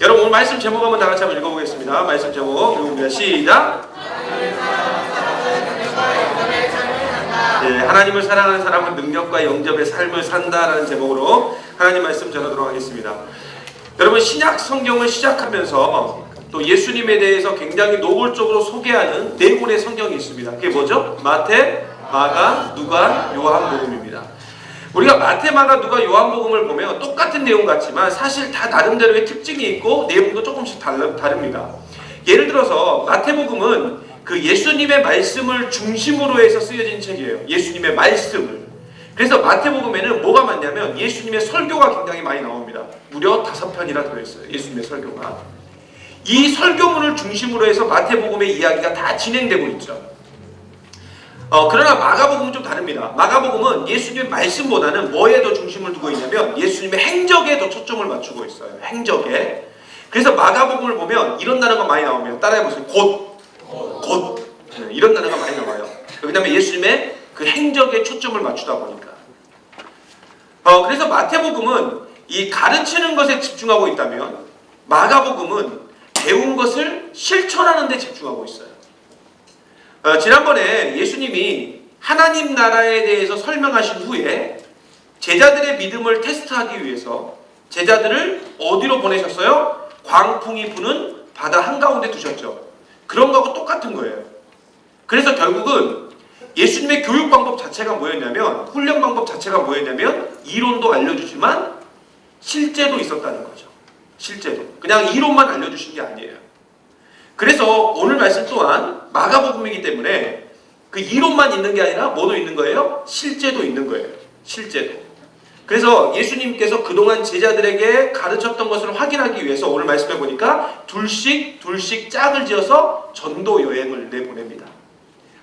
여러분 오늘 말씀 제목 한번 다 같이 한번 읽어보겠습니다. 말씀 제목 읽어봅니다. 시작. 네, 하나님을 사랑하는 사람은 능력과 영접의 삶을 산다라는 제목으로 하나님 말씀 전하도록 하겠습니다. 여러분 신약 성경을 시작하면서 또 예수님에 대해서 굉장히 노골적으로 소개하는 네 권의 성경이 있습니다. 그게 뭐죠? 마태, 마가, 누가, 요한복음입니다. 우리가 마태, 마가, 누가, 요한복음을 보면 똑같은 내용 같지만 사실 다 나름대로의 특징이 있고 내용도 조금씩 다릅니다. 예를 들어서 마태복음은 그 예수님의 말씀을 중심으로 해서 쓰여진 책이에요. 예수님의 말씀을. 그래서 마태복음에는 뭐가 많냐면 예수님의 설교가 굉장히 많이 나옵니다. 무려 5편이나 들어있어요. 예수님의 설교가. 이 설교문을 중심으로 해서 마태복음의 이야기가 다 진행되고 있죠. 그러나 마가복음은 좀 다릅니다. 마가복음은 예수님의 말씀보다는 뭐에 더 중심을 두고 있냐면 예수님의 행적에 더 초점을 맞추고 있어요. 행적에. 그래서 마가복음을 보면 이런 단어가 많이 나옵니다. 따라해보세요. 곧. 이런 단어가 많이 나와요. 왜냐하면 예수님의 그 행적에 초점을 맞추다 보니까. 그래서 마태복음은 이 가르치는 것에 집중하고 있다면 마가복음은 배운 것을 실천하는 데 집중하고 있어요. 지난번에 예수님이 하나님 나라에 대해서 설명하신 후에 제자들의 믿음을 테스트하기 위해서 제자들을 어디로 보내셨어요? 광풍이 부는 바다 한가운데 두셨죠. 그런 거하고 똑같은 거예요. 그래서 결국은 예수님의 교육 방법 자체가 뭐였냐면, 훈련 방법 자체가 뭐였냐면 이론도 알려주지만 실제도 있었다는 거죠. 실제도. 그냥 이론만 알려주신 게 아니에요. 그래서 오늘 말씀 또한 마가복음이기 때문에 그 이론만 있는 게 아니라 뭐도 있는 거예요? 실제도 있는 거예요. 실제도. 그래서 예수님께서 그동안 제자들에게 가르쳤던 것을 확인하기 위해서 오늘 말씀해 보니까 둘씩 짝을 지어서 전도 여행을 내보냅니다.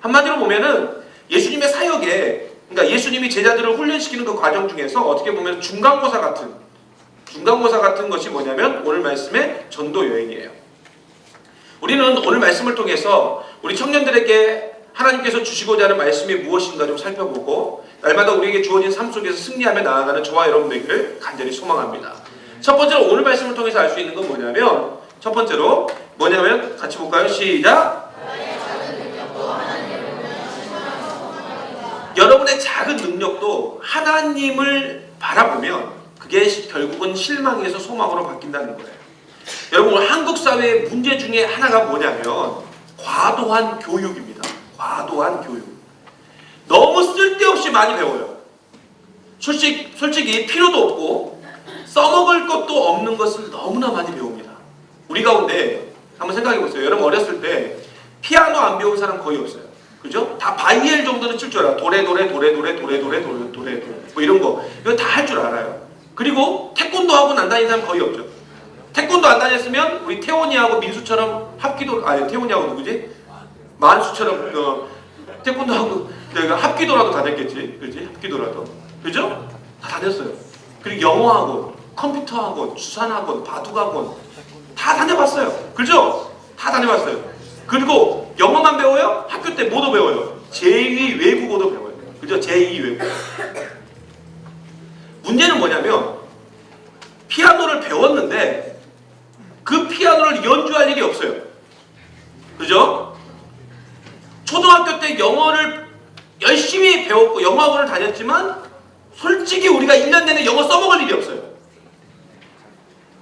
한마디로 보면은 예수님의 사역에, 그러니까 예수님이 제자들을 훈련시키는 그 과정 중에서 어떻게 보면 중간고사 같은 것이 뭐냐면 오늘 말씀의 전도 여행이에요. 우리는 오늘 말씀을 통해서 우리 청년들에게 하나님께서 주시고자 하는 말씀이 무엇인가 좀 살펴보고 날마다 우리에게 주어진 삶 속에서 승리하며 나아가는 저와 여러분들을 간절히 소망합니다. 첫 번째로 오늘 말씀을 통해서 알 수 있는 건 뭐냐면, 첫 번째로 뭐냐면 같이 볼까요? 시작! 여러분의 작은 능력도 하나님을 바라보면 그게 결국은 실망에서 소망으로 바뀐다는 거예요. 여러분 오늘 한국 사회의 문제 중에 하나가 뭐냐면 과도한 교육입니다. 과도한 교육. 너무 쓸데없이 많이 배워요. 솔직히 필요도 없고 써먹을 것도 없는 것을 너무나 많이 배웁니다. 우리 가운데 한번 생각해 보세요. 여러분 어렸을 때 피아노 안 배운 사람 거의 없어요. 그죠? 다 바이엘 정도는 칠 줄 알아요. 도레 뭐 이런 거. 이거 다 할 줄 알아요. 그리고 태권도 하고 안 다니는 사람 거의 없죠. 태권도 안 다녔으면 우리 태원이하고 민수처럼 태원이하고 누구지? 만수처럼 태권도하고 내가 합기도라도 다녔겠지. 그렇지? 합기도라도. 그죠? 다 다녔어요. 그리고 영어학원, 컴퓨터학원, 주산학원, 바둑학원 다 다녀봤어요. 그죠? 다 다녀봤어요. 그리고 영어만 배워요? 학교 때 뭐도 배워요? 제2 외국어도 배워요. 그죠? 제2 외국어. 문제는 뭐냐면 피아노를 배웠는데 그 피아노를 연주할 일이 없어요. 그죠? 초등학교 때 영어를 열심히 배웠고 영어학원을 다녔지만 솔직히 우리가 1년 내내 영어 써먹을 일이 없어요.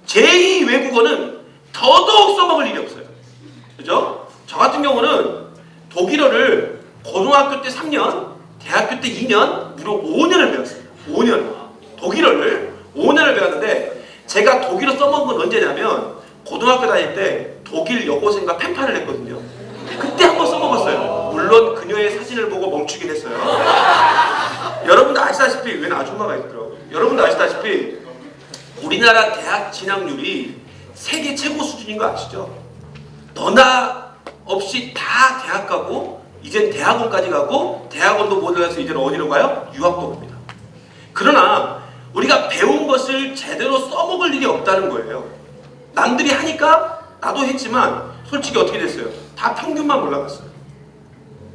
제2 외국어는 더더욱 써먹을 일이 없어요. 그죠? 저 같은 경우는 독일어를 고등학교 때 3년, 대학교 때 2년, 무려 5년을 배웠어요. 5년. 독일어를 5년을 배웠는데 제가 독일어 써먹은 건 언제냐면 고등학교 다닐 때 독일 여고생과 펜팔을 했거든요. 그때 한번 써먹었어요. 물론 그녀의 사진을 보고 멈추긴 했어요. 여러분도 아시다시피, 웬 아줌마가 있더라고요. 여러분도 아시다시피 우리나라 대학 진학률이 세계 최고 수준인 거 아시죠? 너나 없이 다 대학 가고 이젠 대학원까지 가고 대학원도 못 올라서 이제는 어디로 가요? 유학도 갑니다. 그러나 우리가 배운 것을 제대로 써먹을 일이 없다는 거예요. 남들이 하니까 나도 했지만 솔직히 어떻게 됐어요? 다 평균만 올라갔어요.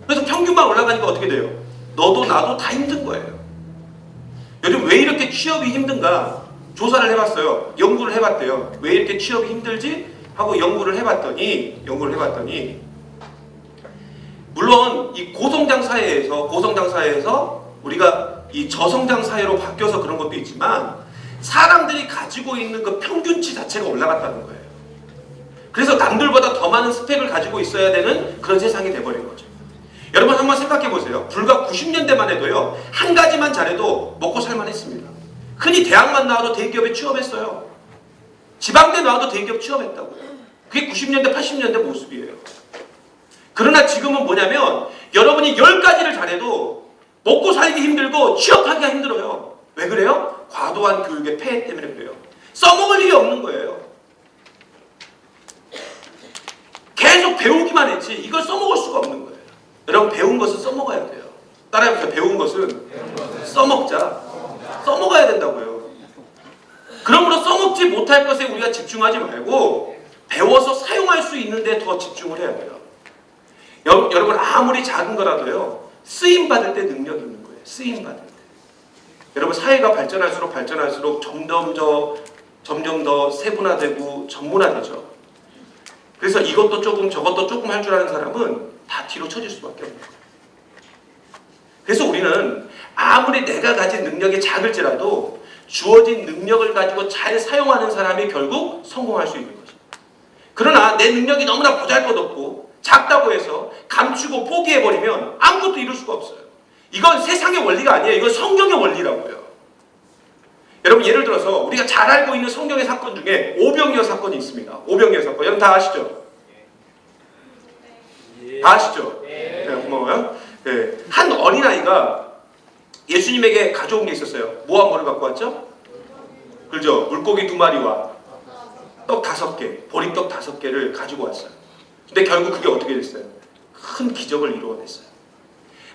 그래서 평균만 올라가니까 어떻게 돼요? 너도 나도 다 힘든 거예요. 요즘 왜 이렇게 취업이 힘든가? 조사를 해봤어요. 연구를 해봤대요. 왜 이렇게 취업이 힘들지? 하고 연구를 해봤더니 물론 이 고성장 사회에서 우리가 이 저성장 사회로 바뀌어서 그런 것도 있지만 사람들이 가지고 있는 그 평균치 자체가 올라갔다는 거예요. 그래서 남들보다 더 많은 스펙을 가지고 있어야 되는 그런 세상이 돼버린 거죠. 여러분 한번 생각해 보세요. 불과 90년대만 해도요, 한 가지만 잘해도 먹고 살만했습니다. 흔히 대학만 나와도 대기업에 취업했어요. 지방대 나와도 대기업 취업했다고요. 그게 90년대 80년대 모습이에요. 그러나 지금은 뭐냐면 여러분이 10가지를 잘해도 먹고 살기 힘들고 취업하기가 힘들어요. 왜 그래요? 과도한 교육의 폐해 때문에 그래요. 써먹을 일이 없는 거예요. 계속 배우기만 했지 이걸 써먹을 수가 없는 거예요. 여러분 배운 것은 써먹어야 돼요. 따라해보세요. 배운 것은 써먹자. 써먹어야 된다고요. 그러므로 써먹지 못할 것에 우리가 집중하지 말고 배워서 사용할 수 있는 데 더 집중을 해야 돼요. 여러분 아무리 작은 거라도요, 쓰임받을 때 능력이 있는 거예요. 쓰임받을 때. 여러분 사회가 발전할수록 점점 더 세분화되고 전문화되죠. 그래서 이것도 조금 저것도 조금 할 줄 아는 사람은 다 뒤로 처질 수밖에 없는 거예요. 그래서 우리는 아무리 내가 가진 능력이 작을지라도 주어진 능력을 가지고 잘 사용하는 사람이 결국 성공할 수 있는 거죠. 그러나 내 능력이 너무나 보잘것없고 작다고 해서 감추고 포기해버리면 아무것도 이룰 수가 없어요. 이건 세상의 원리가 아니에요. 이건 성경의 원리라고요. 여러분 예를 들어서 우리가 잘 알고 있는 성경의 사건 중에 오병이어 사건이 있습니다. 오병이어 사건. 여러분 다 아시죠? 다 아시죠? 네, 고마워요. 네. 한 어린아이가 예수님에게 가져온 게 있었어요. 뭐 한 거를 갖고 왔죠? 그렇죠. 물고기 2마리와 떡 5개, 보리떡 5개를 가지고 왔어요. 근데 결국 그게 어떻게 됐어요? 큰 기적을 이루어냈어요.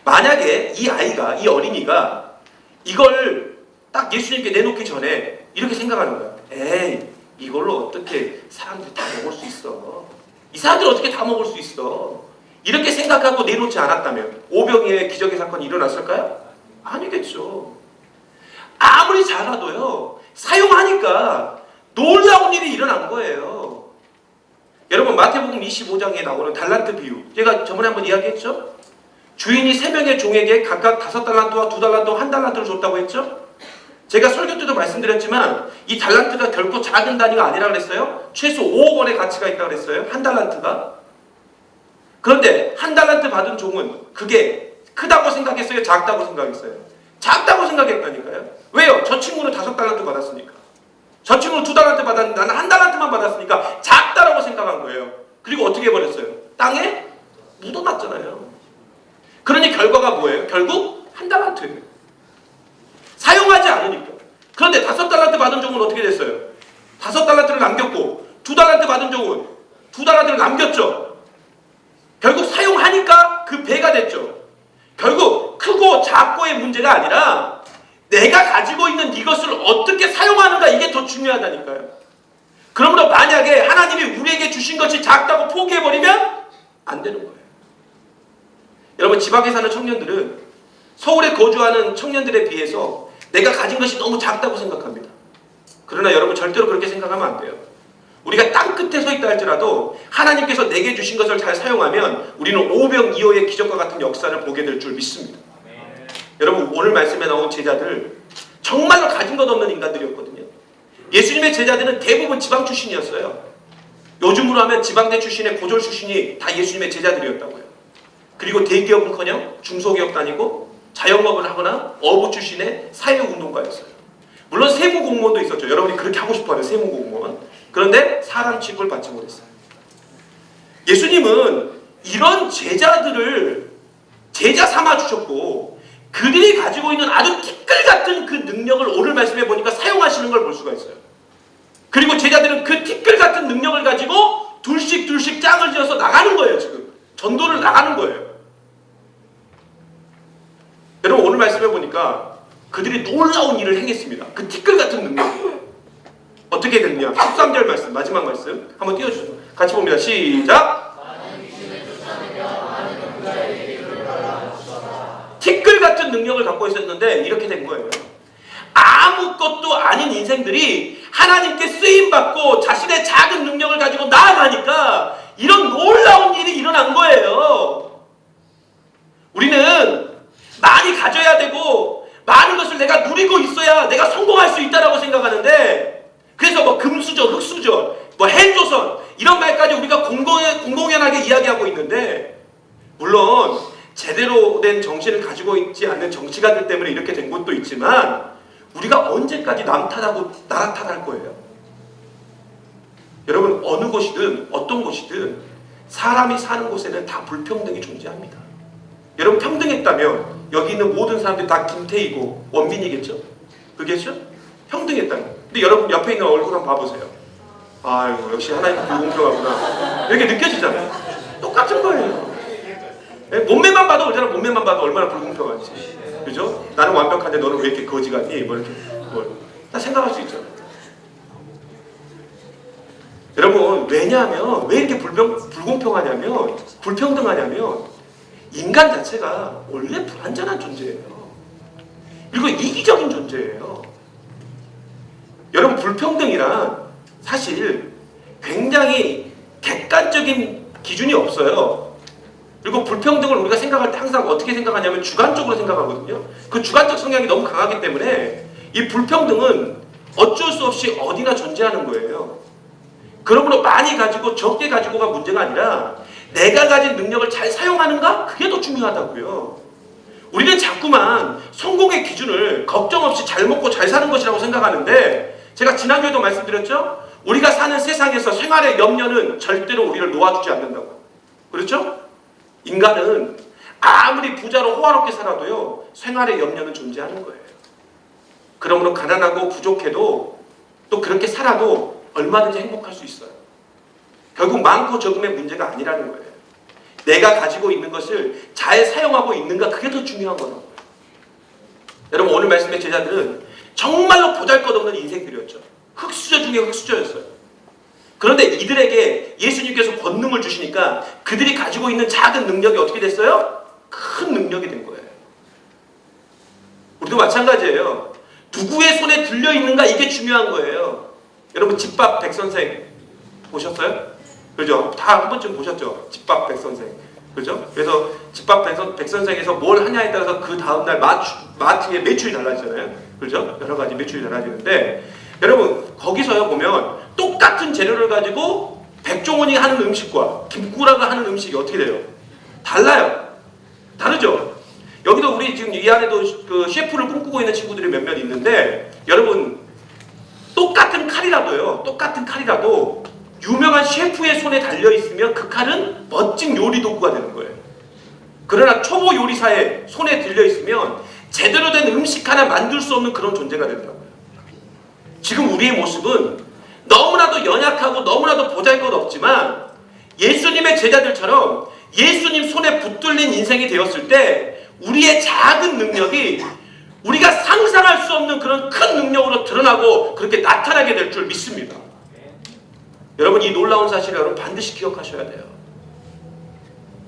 만약에 이 어린이가 이걸 딱 예수님께 내놓기 전에 이렇게 생각하는 거야. 에이, 이걸로 어떻게 사람들이 다 먹을 수 있어? 이 사람들 어떻게 다 먹을 수 있어? 이렇게 생각하고 내놓지 않았다면 오병이어의 기적의 사건이 일어났을까요? 아니겠죠. 아무리 잘하도요, 사용하니까 놀라운 일이 일어난 거예요. 여러분 마태복음 25장에 나오는 달란트 비유, 제가 저번에 한번 이야기했죠? 주인이 3명의 종에게 각각 5달란트와 2달란트와 1달란트를 줬다고 했죠? 제가 설교 때도 말씀드렸지만 이 달란트가 결코 작은 단위가 아니라 그랬어요. 최소 5억 원의 가치가 있다고 그랬어요. 1달란트가. 그런데 1달란트 받은 종은 그게 크다고 생각했어요? 작다고 생각했어요? 작다고 생각했다니까요. 왜요? 저 친구는 5달란트 받았으니까. 저 친구는 2달란트 받았는데 나는 1달란트만 받았으니까 작다라고 생각한 거예요. 그리고 어떻게 해버렸어요? 땅에 묻어놨잖아요. 그러니 결과가 뭐예요? 결국 1달란트예요. 사용하지 않으니까. 그런데 5달란트 받은 종은 어떻게 됐어요? 5달란트를 남겼고 2달란트 받은 종은 2달란트를 남겼죠. 결국 사용하니까 그 배가 됐죠. 결국 크고 작고의 문제가 아니라 내가 가지고 있는 이것을 어떻게 사용하는가, 이게 더 중요하다니까요. 그러므로 만약에 하나님이 우리에게 주신 것이 작다고 포기해버리면 안 되는 거예요. 여러분 지방에 사는 청년들은 서울에 거주하는 청년들에 비해서 내가 가진 것이 너무 작다고 생각합니다. 그러나 여러분 절대로 그렇게 생각하면 안 돼요. 우리가 땅끝에 서 있다 할지라도 하나님께서 내게 주신 것을 잘 사용하면 우리는 오병이어의 기적과 같은 역사를 보게 될 줄 믿습니다. 여러분 오늘 말씀에 나온 제자들 정말로 가진 것 없는 인간들이었거든요. 예수님의 제자들은 대부분 지방 출신이었어요. 요즘으로 하면 지방대 출신의 고졸 출신이 다 예수님의 제자들이었다고요. 그리고 대기업은커녕 중소기업 다니고 자영업을 하거나 어부 출신의 사회운동가였어요. 물론 세무공무원도 있었죠. 여러분이 그렇게 하고 싶어하는 세무공무원. 그런데 사람 취급을 받지 못했어요. 예수님은 이런 제자들을 제자 삼아 주셨고 그들이 가지고 있는 아주 티끌 같은 그 능력을 오늘 말씀해 보니까 사용하시는 걸 볼 수가 있어요. 그리고 제자들은 그 티끌 같은 능력을 가지고 둘씩 짝을 지어서 나가는 거예요. 지금 전도를 나가는 거예요. 여러분 오늘 말씀해 보니까 그들이 놀라운 일을 행했습니다. 그 티끌 같은 능력. 어떻게 됐냐? 13절 말씀, 마지막 말씀 한번 띄워주세요. 같이 봅니다. 시작. 티끌 같은 능력을 갖고 있었는데 이렇게 된 거예요. 아무것도 아닌 인생들이 하나님께 쓰임받고 자신의 작은 능력을 가지고 나아가니까 이런 놀라운 일이 일어난 거예요. 우리는 많이 가져야 되고 많은 것을 내가 누리고 있어야 내가 성공할 수 있다라고 생각하는데, 그래서 뭐 금수저, 흑수저, 뭐 헬조선 이런 말까지 우리가 공공연하게 이야기하고 있는데, 물론 제대로 된 정신을 가지고 있지 않는 정치가들 때문에 이렇게 된 것도 있지만 우리가 언제까지 남 탓하고 나라 탓할 거예요? 여러분, 어느 곳이든 어떤 곳이든 사람이 사는 곳에는 다 불평등이 존재합니다. 여러분, 평등했다면 여기 있는 모든 사람들이 다 김태희고 원빈이겠죠? 그겠죠? 평등했다면. 근데 여러분 옆에 있는 얼굴 한번 봐보세요. 아유, 역시 하나님 불공평하구나 이렇게 느껴지잖아요. 똑같은 거예요. 몸매만 봐도 그렇잖아. 몸매만 봐도 얼마나 불공평한지. 그죠? 나는 완벽한데 너는 왜 이렇게 거지 같니? 뭐 이렇게 다 생각할 수 있잖아요. 여러분, 왜냐하면 왜 이렇게 불공평하냐면, 불평등하냐면 인간 자체가 원래 불완전한 존재예요. 그리고 이기적인 존재예요. 여러분, 불평등이란 사실 굉장히 객관적인 기준이 없어요. 그리고 불평등을 우리가 생각할 때 항상 어떻게 생각하냐면 주관적으로 생각하거든요. 그 주관적 성향이 너무 강하기 때문에 이 불평등은 어쩔 수 없이 어디나 존재하는 거예요. 그러므로 많이 가지고 적게 가지고가 문제가 아니라 내가 가진 능력을 잘 사용하는가? 그게 더 중요하다고요. 우리는 자꾸만 성공의 기준을 걱정 없이 잘 먹고 잘 사는 것이라고 생각하는데, 제가 지난주에도 말씀드렸죠? 우리가 사는 세상에서 생활의 염려는 절대로 우리를 놓아주지 않는다고. 그렇죠? 인간은 아무리 부자로 호화롭게 살아도요, 생활의 염려는 존재하는 거예요. 그러므로 가난하고 부족해도 또 그렇게 살아도 얼마든지 행복할 수 있어요. 결국 많고 적음의 문제가 아니라는 거예요. 내가 가지고 있는 것을 잘 사용하고 있는가, 그게 더 중요한 거라고요. 여러분, 오늘 말씀의 제자들은 정말로 보잘것없는 인생들이었죠. 흑수저 중에 흑수저였어요. 그런데 이들에게 예수님께서 권능을 주시니까 그들이 가지고 있는 작은 능력이 어떻게 됐어요? 큰 능력이 된 거예요. 우리도 마찬가지예요. 누구의 손에 들려있는가, 이게 중요한 거예요. 여러분, 집밥 백선생 보셨어요? 그죠? 다 한 번쯤 보셨죠? 집밥 백선생. 그죠? 그래서 집밥 백선생에서 뭘 하냐에 따라서 그 다음날 마트의 매출이 달라지잖아요. 그죠? 여러 가지 매출이 달라지는데, 여러분, 거기서요 보면 똑같은 재료를 가지고 백종원이 하는 음식과 김구라가 하는 음식이 어떻게 돼요? 달라요. 다르죠? 여기도 우리 지금 이 안에도 그 셰프를 꿈꾸고 있는 친구들이 몇몇 있는데, 여러분, 똑같은 칼이라도 유명한 셰프의 손에 달려있으면 그 칼은 멋진 요리 도구가 되는 거예요. 그러나 초보 요리사의 손에 들려있으면 제대로 된 음식 하나 만들 수 없는 그런 존재가 된다고요. 지금 우리의 모습은 너무나도 연약하고 너무나도 보잘것없지만 예수님의 제자들처럼 예수님 손에 붙들린 인생이 되었을 때 우리의 작은 능력이 우리가 상상할 수 없는 그런 큰 능력으로 드러나고 그렇게 나타나게 될 줄 믿습니다. 여러분, 이 놀라운 사실을 여러분 반드시 기억하셔야 돼요.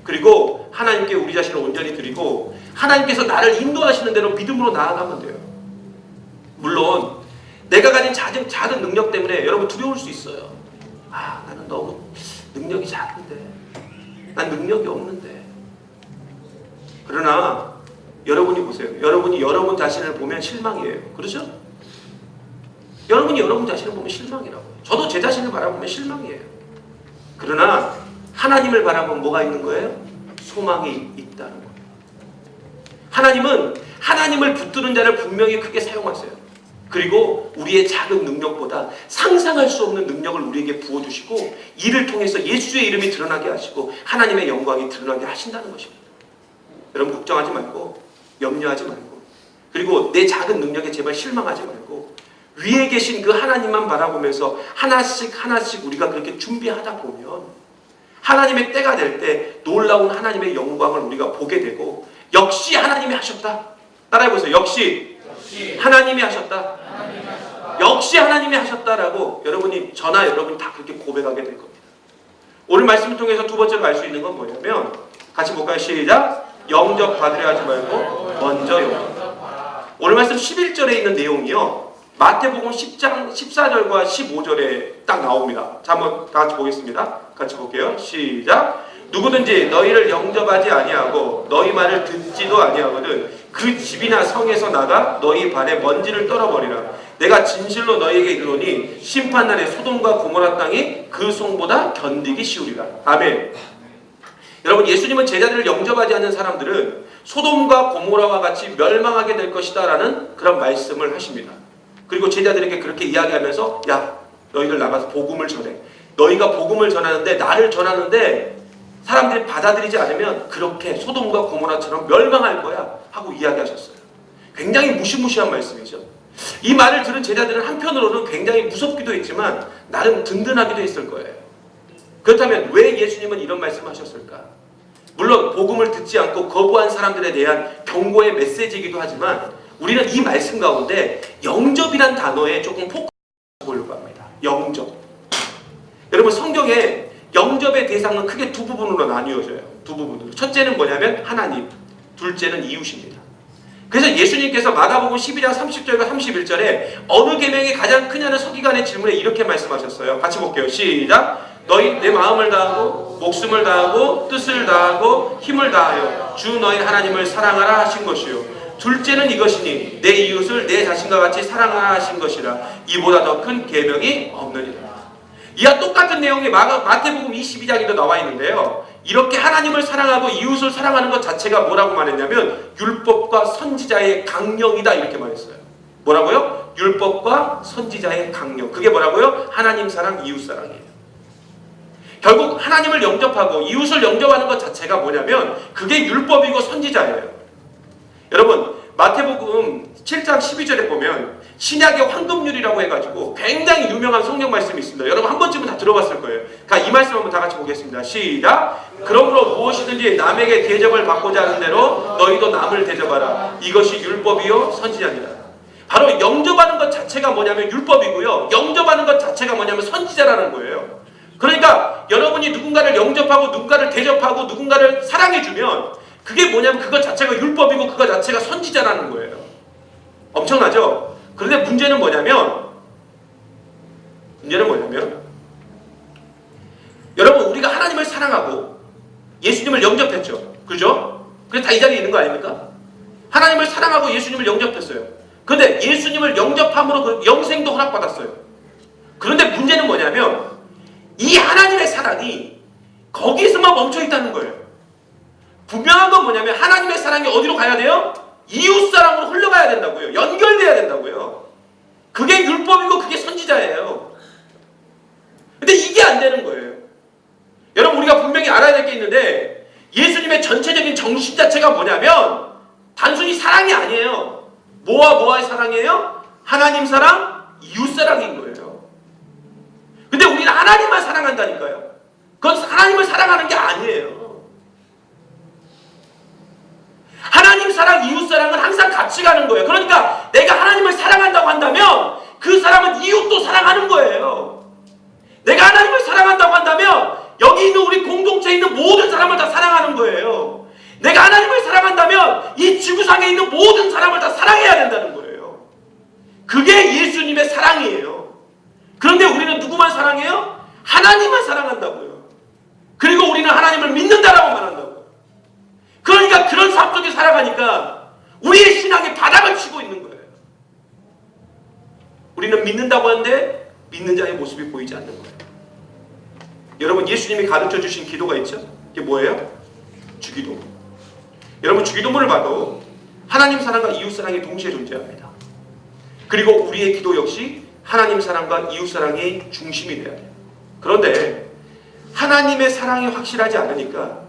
그리고 하나님께 우리 자신을 온전히 드리고 하나님께서 나를 인도하시는 대로 믿음으로 나아가면 돼요. 물론 내가 가진 작은 능력 때문에 여러분 두려울 수 있어요. 아, 나는 너무 능력이 작은데, 난 능력이 없는데. 그러나 여러분이 보세요. 여러분이 여러분 자신을 보면 실망이에요. 그렇죠? 여러분이 여러분 자신을 보면 실망이라고요. 저도 제 자신을 바라보면 실망이에요. 그러나 하나님을 바라보면 뭐가 있는 거예요? 소망이 있다는 거예요. 하나님은 하나님을 붙드는 자를 분명히 크게 사용하세요. 그리고 우리의 작은 능력보다 상상할 수 없는 능력을 우리에게 부어주시고 이를 통해서 예수의 이름이 드러나게 하시고 하나님의 영광이 드러나게 하신다는 것입니다. 여러분, 걱정하지 말고 염려하지 말고, 그리고 내 작은 능력에 제발 실망하지 말고 위에 계신 그 하나님만 바라보면서 하나씩 우리가 그렇게 준비하다 보면 하나님의 때가 될 때 놀라운 하나님의 영광을 우리가 보게 되고, 역시 하나님이 하셨다. 따라해보세요. 역시 하나님이 하셨다. 역시 하나님이 하셨다라고 여러분이, 저나 여러분이 다 그렇게 고백하게 될 겁니다. 오늘 말씀을 통해서 두 번째로 알 수 있는 건 뭐냐면, 같이 볼까요? 시작. 영접받으려 하지 말고 먼저 영접. 오늘 말씀 11절에 있는 내용이요. 마태복음 10장 14절과 15절에 딱 나옵니다. 자, 한번 다 같이 보겠습니다. 같이 볼게요. 시작. 누구든지 너희를 영접하지 아니하고 너희 말을 듣지도 아니하거든 그 집이나 성에서 나가 너희 발에 먼지를 떨어버리라. 내가 진실로 너희에게 이르노니 심판날에 소돔과 고모라 땅이 그 성보다 견디기 쉬우리라. 아멘. 여러분, 예수님은 제자들을 영접하지 않는 사람들은 소돔과 고모라와 같이 멸망하게 될 것이다 라는 그런 말씀을 하십니다. 그리고 제자들에게 그렇게 이야기하면서 야, 너희들 나가서 복음을 전해. 너희가 복음을 전하는데, 나를 전하는데 사람들이 받아들이지 않으면 그렇게 소돔과 고모라처럼 멸망할 거야 하고 이야기하셨어요. 굉장히 무시무시한 말씀이죠. 이 말을 들은 제자들은 한편으로는 굉장히 무섭기도 했지만 나름 든든하기도 했을 거예요. 그렇다면 왜 예수님은 이런 말씀을 하셨을까? 물론 복음을 듣지 않고 거부한 사람들에 대한 경고의 메시지이기도 하지만 우리는 이 말씀 가운데 영접이란 단어에 조금 포커스 보려고 합니다. 영접. 여러분, 성경에 영접의 대상은 크게 두 부분으로 나뉘어져요. 두 부분으로. 첫째는 뭐냐면 하나님, 둘째는 이웃입니다. 그래서 예수님께서 마가복음 12장 30절과 31절에 어느 계명이 가장 크냐는 서기관의 질문에 이렇게 말씀하셨어요. 같이 볼게요. 시작. 너희 내 마음을 다하고 목숨을 다하고 뜻을 다하고 힘을 다하여 주 너희 하나님을 사랑하라 하신 것이요. 둘째는 이것이니 내 이웃을 내 자신과 같이 사랑하라 하신 것이라. 이보다 더 큰 계명이 없느니라. 이와 똑같은 내용이 마태복음 22장에도 나와 있는데요. 이렇게 하나님을 사랑하고 이웃을 사랑하는 것 자체가 뭐라고 말했냐면 율법과 선지자의 강령이다 이렇게 말했어요. 뭐라고요? 율법과 선지자의 강령. 그게 뭐라고요? 하나님 사랑, 이웃 사랑이에요. 결국 하나님을 영접하고 이웃을 영접하는 것 자체가 뭐냐면 그게 율법이고 선지자예요. 여러분, 마태복음 7장 12절에 보면 신약의 황금률이라고 해가지고 굉장히 유명한 성경 말씀이 있습니다. 여러분 한 번쯤은 다 들어봤을 거예요. 이 말씀 한번 다 같이 보겠습니다. 시작. 그러므로 무엇이든지 남에게 대접을 받고자 하는 대로 너희도 남을 대접하라. 이것이 율법이요 선지자니라. 바로 영접하는 것 자체가 뭐냐면 율법이고요. 영접하는 것 자체가 뭐냐면 선지자라는 거예요. 그러니까 여러분이 누군가를 영접하고 누군가를 대접하고 누군가를 사랑해주면 그게 뭐냐면 그것 자체가 율법이고 그것 자체가 선지자라는 거예요. 엄청나죠? 그런데 문제는 뭐냐면 여러분, 우리가 하나님을 사랑하고 예수님을 영접했죠. 그죠? 그래서 다 이 자리에 있는 거 아닙니까? 하나님을 사랑하고 예수님을 영접했어요. 그런데 예수님을 영접함으로 그 영생도 허락받았어요. 그런데 문제는 뭐냐면 이 하나님의 사랑이 거기서만 멈춰 있다는 거예요. 분명한 건 뭐냐면 하나님의 사랑이 어디로 가야 돼요? 이웃사랑으로 흘러가야 된다고요. 연결돼야 된다고요. 그게 율법이고 그게 선지자예요. 근데 이게 안 되는 거예요. 여러분, 우리가 분명히 알아야 될 게 있는데 예수님의 전체적인 정신 자체가 뭐냐면 단순히 사랑이 아니에요. 뭐와의 사랑이에요? 하나님 사랑, 이웃 사랑인 거예요. 근데 우리는 하나님만 사랑한다니까요. 그건 하나님을 사랑하는 게 아니에요. 하나님 사랑, 이웃 사랑은 항상 같이 가는 거예요. 그러니까 내가 하나님을 사랑한다고 한다면 그 사람은 이웃도 사랑하는 거예요. 내가 하나님을 사랑한다고 한다면 여기 있는 우리 공동체에 있는 모든 사람을 다 사랑하는 거예요. 내가 하나님을 사랑한다면 이 지구상에 있는 모든 사람을 다 사랑해야 된다는 거예요. 그게 예수님의 사랑이에요. 그런데 우리는 누구만 사랑해요? 하나님만 사랑한다고요. 그리고 우리는 하나님을 믿는다라고 말한다고. 그러니까 그런 삶 속에 살아가니까 우리의 신앙이 바닥을 치고 있는 거예요. 우리는 믿는다고 하는데 믿는 자의 모습이 보이지 않는 거예요. 여러분, 예수님이 가르쳐 주신 기도가 있죠? 이게 뭐예요? 주기도. 여러분, 주기도문을 봐도 하나님 사랑과 이웃 사랑이 동시에 존재합니다. 그리고 우리의 기도 역시 하나님 사랑과 이웃 사랑이 중심이 돼야 돼요. 그런데 하나님의 사랑이 확실하지 않으니까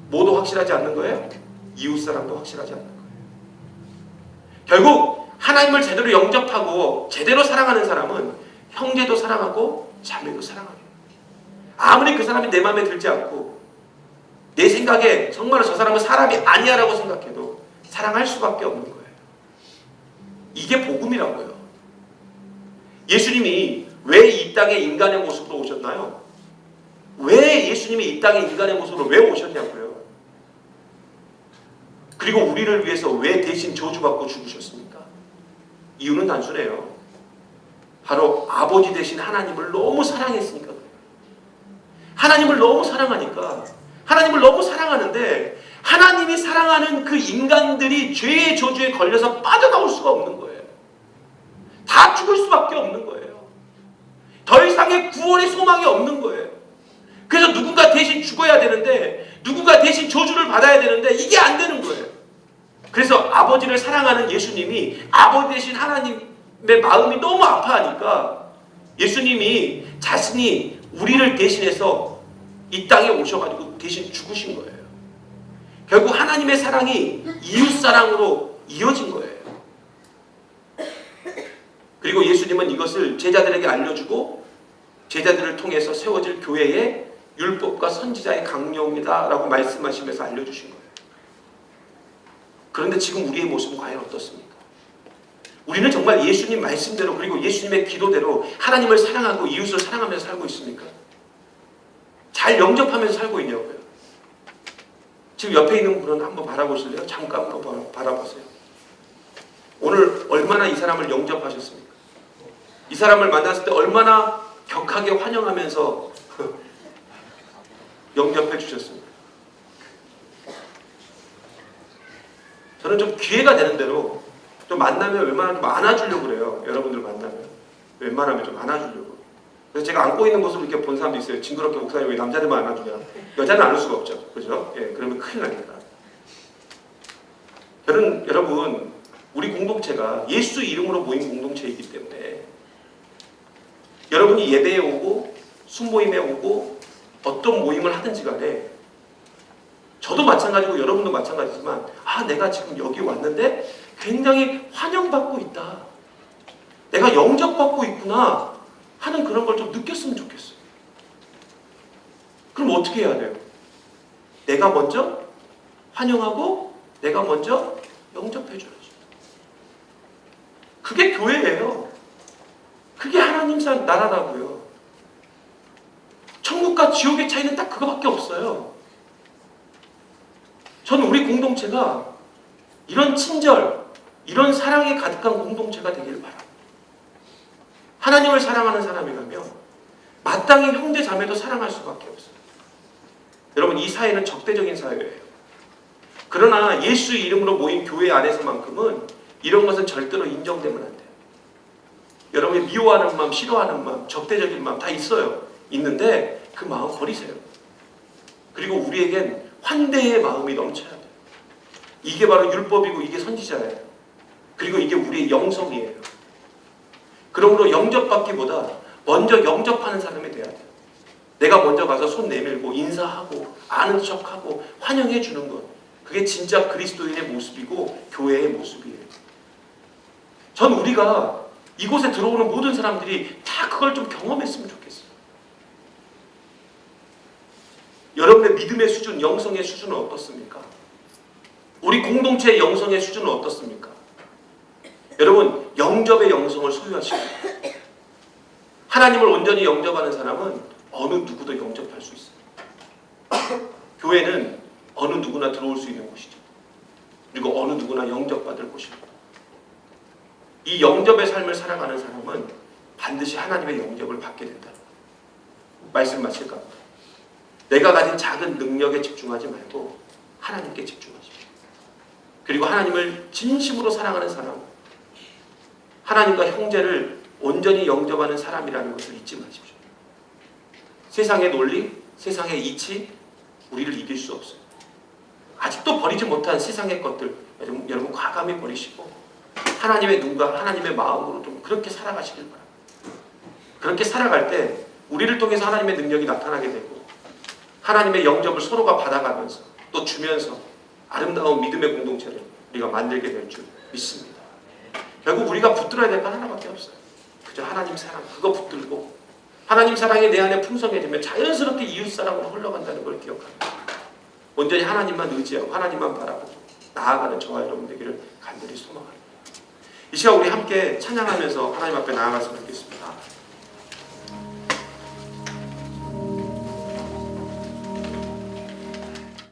뭐도 확실하지 않는 거예요? 이웃 사랑도 확실하지 않는 거예요. 결국 하나님을 제대로 영접하고 제대로 사랑하는 사람은 형제도 사랑하고 자매도 사랑하는 거예요. 아무리 그 사람이 내 마음에 들지 않고 내 생각에 정말 저 사람은 사람이 아니야 라고 생각해도 사랑할 수밖에 없는 거예요. 이게 복음이라고요. 예수님이 왜 이 땅에 인간의 모습으로 오셨나요? 왜 예수님이 이 땅에 인간의 모습으로 왜 오셨냐고요? 그리고 우리를 위해서 왜 대신 저주받고 죽으셨습니까? 이유는 단순해요. 바로 아버지 되신 하나님을 너무 사랑했으니까 그래요. 하나님을 너무 사랑하니까, 하나님을 너무 사랑하는데 하나님이 사랑하는 그 인간들이 죄의 저주에 걸려서 빠져나올 수가 없는 거예요. 다 죽을 수밖에 없는 거예요. 더 이상의 구원의 소망이 없는 거예요. 그래서 누군가 대신 죽어야 되는데, 누군가 대신 저주를 받아야 되는데 이게 안 되는 거예요. 그래서 아버지를 사랑하는 예수님이 아버지 되신 하나님의 마음이 너무 아파하니까 예수님이 자신이 우리를 대신해서 이 땅에 오셔가지고 대신 죽으신 거예요. 결국 하나님의 사랑이 이웃사랑으로 이어진 거예요. 그리고 예수님은 이것을 제자들에게 알려주고 제자들을 통해서 세워질 교회의 율법과 선지자의 강령이다라고 말씀하시면서 알려주신 거예요. 그런데 지금 우리의 모습은 과연 어떻습니까? 우리는 정말 예수님 말씀대로 그리고 예수님의 기도대로 하나님을 사랑하고 이웃을 사랑하면서 살고 있습니까? 잘 영접하면서 살고 있냐고요. 지금 옆에 있는 분은 한번 바라보실래요? 잠깐 한번 바라보세요. 오늘 얼마나 이 사람을 영접하셨습니까? 이 사람을 만났을 때 얼마나 격하게 환영하면서 영접해 주셨습니까? 저는 좀 기회가 되는 대로 좀 만나면 웬만하면 좀 안아주려고 그래요. 여러분들 만나면 웬만하면 좀 안아주려고. 그래서 제가 안고 있는 모습을 이렇게 본 사람도 있어요. 징그럽게 목사님 왜 남자들만 안아주냐. 여자는 안을 수가 없죠. 그죠? 예, 그러면 큰일 납니다. 여러분, 우리 공동체가 예수 이름으로 모인 공동체이기 때문에 여러분이 예배에 오고 순모임에 오고 어떤 모임을 하든지 간에 저도 마찬가지고 여러분도 마찬가지지만 내가 지금 여기 왔는데 굉장히 환영받고 있다. 내가 영접받고 있구나 하는 그런 걸 좀 느꼈으면 좋겠어요. 그럼 어떻게 해야 돼요? 내가 먼저 환영하고 내가 먼저 영접해줘야죠. 그게 교회예요. 그게 하나님 나라라고요. 천국과 지옥의 차이는 딱 그거밖에 없어요. 저는 우리 공동체가 이런 친절, 이런 사랑에 가득한 공동체가 되기를 바랍니다. 하나님을 사랑하는 사람이라면 마땅히 형제 자매도 사랑할 수밖에 없어요. 여러분, 이 사회는 적대적인 사회예요. 그러나 예수 이름으로 모인 교회 안에서만큼은 이런 것은 절대로 인정되면 안 돼요. 여러분이 미워하는 마음, 싫어하는 마음, 적대적인 마음 다 있어요. 있는데 그 마음 버리세요. 그리고 우리에겐 환대의 마음이 넘쳐야 돼요. 이게 바로 율법이고 이게 선지자예요. 그리고 이게 우리의 영성이에요. 그러므로 영접받기보다 먼저 영접하는 사람이 돼야 돼요. 내가 먼저 가서 손 내밀고 인사하고 아는 척하고 환영해 주는 것, 그게 진짜 그리스도인의 모습이고 교회의 모습이에요. 전 우리가 이곳에 들어오는 모든 사람들이 다 그걸 좀 경험했으면 좋겠어요. 여러분의 믿음의 수준, 영성의 수준은 어떻습니까? 우리 공동체의 영성의 수준은 어떻습니까? 여러분, 영접의 영성을 소유하시고 하나님을 온전히 영접하는 사람은 어느 누구도 영접할 수 있어요. 교회는 어느 누구나 들어올 수 있는 곳이죠. 그리고 어느 누구나 영접받을 곳입니다. 이 영접의 삶을 살아가는 사람은 반드시 하나님의 영접을 받게 된다. 말씀 마칠까 합니다. 내가 가진 작은 능력에 집중하지 말고 하나님께 집중하십시오. 그리고 하나님을 진심으로 사랑하는 사람, 하나님과 형제를 온전히 영접하는 사람이라는 것을 잊지 마십시오. 세상의 논리, 세상의 이치, 우리를 이길 수 없어요. 아직도 버리지 못한 세상의 것들, 여러분 과감히 버리시고 하나님의 눈과 하나님의 마음으로 좀 그렇게 살아가시길 바랍니다. 그렇게 살아갈 때 우리를 통해서 하나님의 능력이 나타나게 되고 하나님의 영접을 서로가 받아가면서 또 주면서 아름다운 믿음의 공동체를 우리가 만들게 될 줄 믿습니다. 결국 우리가 붙들어야 될 건 하나밖에 없어요. 그저 하나님 사랑, 그거 붙들고 하나님 사랑이 내 안에 풍성해지면 자연스럽게 이웃 사랑으로 흘러간다는 걸 기억합니다. 온전히 하나님만 의지하고 하나님만 바라보고 나아가는 저와 여러분 되기를 간절히 소망합니다. 이 시간 우리 함께 찬양하면서 하나님 앞에 나아갔으면 좋겠습니다.